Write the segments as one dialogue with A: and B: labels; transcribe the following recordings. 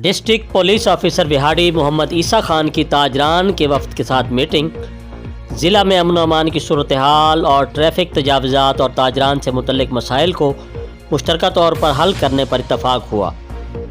A: District police officer Vehari Muhammad Isa Khan کی تاجران کے وفد کے ساتھ میٹنگ۔ ضلع میں امن و امان کی صورتحال اور ٹریفک تجاوزات اور تاجران سے متعلق مسائل کو مشترکہ طور پر حل کرنے پر اتفاق ہوا۔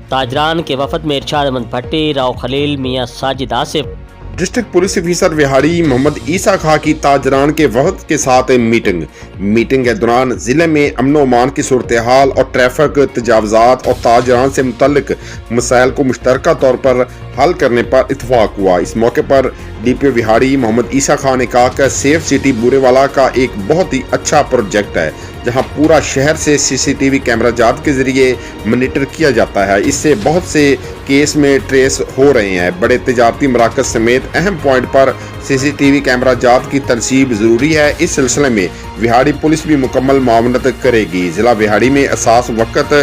A: تاجران کے وفد میں ارشاد احمد بھٹی، Rao Khalil, Mian Sajid Asif,
B: district police officer Vehari Muhammad Isa Khan کی تاجران کے وفد کے ساتھ میٹنگ کے دوران ضلع میں امن و امان کی صورتحال اور ٹریفک تجاوزات اور تاجران سے متعلق مسائل کو مشترکہ طور پر حل کرنے پر اتفاق ہوا۔ اس موقع پر ڈی پی او وہاڑی محمد عیسیٰ خان نے کہا کہ سیف سٹی بورے والا کا ایک بہت ہی اچھا پروجیکٹ ہے، جہاں پورا شہر سے CCTV کیمرہ جات کے ذریعے مانیٹر کیا جاتا ہے۔ اس سے بہت سے کیس میں ٹریس ہو رہے ہیں۔ بڑے تجارتی مراکز سمیت اہم پوائنٹ پر CCTV کیمرہ جات کی تنصیب ضروری ہے۔ اس سلسلے میں وہاڑی پولیس بھی مکمل معاونت کرے گی۔ ضلع وہاڑی میں اساس وقت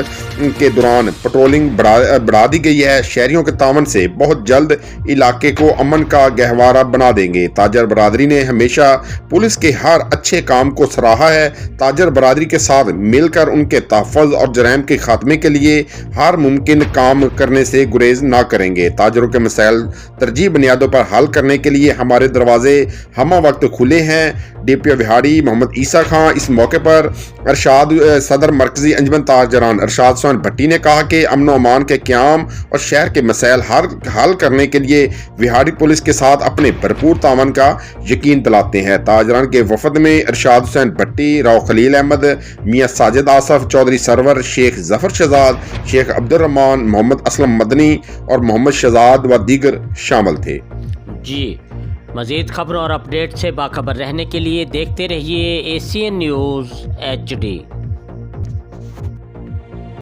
B: کے دوران پٹرولنگ بڑھا دی گئی ہے۔ شہریوں کے تعاون سے بہت جلد علاقے کو امن کا گہوارہ بنا دیں گے۔ تاجر برادری نے ہمیشہ پولیس کے ہر اچھے کام کو سراہا ہے۔ تاجر برادری کے ساتھ مل کر ان کے تحفظ اور جرائم کے خاتمے کے لیے ہر ممکن کام کرنے سے گریز نہ کریں گے۔ تاجروں کے مسائل ترجیح بنیادوں پر حل کرنے کے لیے ہمارے دروازے ہمہ وقت کھلے ہیں۔ ڈی پی او وہاڑی محمد عیسیٰ خان اس موقع پر صدر مرکزی انجمن تاجران ارشاد حسین بھٹی نے کہا کہ امن و امان کے قیام اور شہر کے مسائل حل کرنے کے لیے وہاڑی پولیس کے ساتھ اپنے بھرپور تعاون کا یقین دلاتے ہیں۔ تاجران کے وفد میں ارشاد حسین بھٹی، راؤ خلیل احمد، میاں ساجد آصف، چودھری سرور، شیخ ظفر شہزاد، شیخ عبدالرحمان، محمد اسلم مدنی اور محمد شہزاد و دیگر شامل تھے۔
A: مزید خبروں اور اپڈیٹ سے باخبر رہنے کے لیے دیکھتے رہیے ACN نیوز HD۔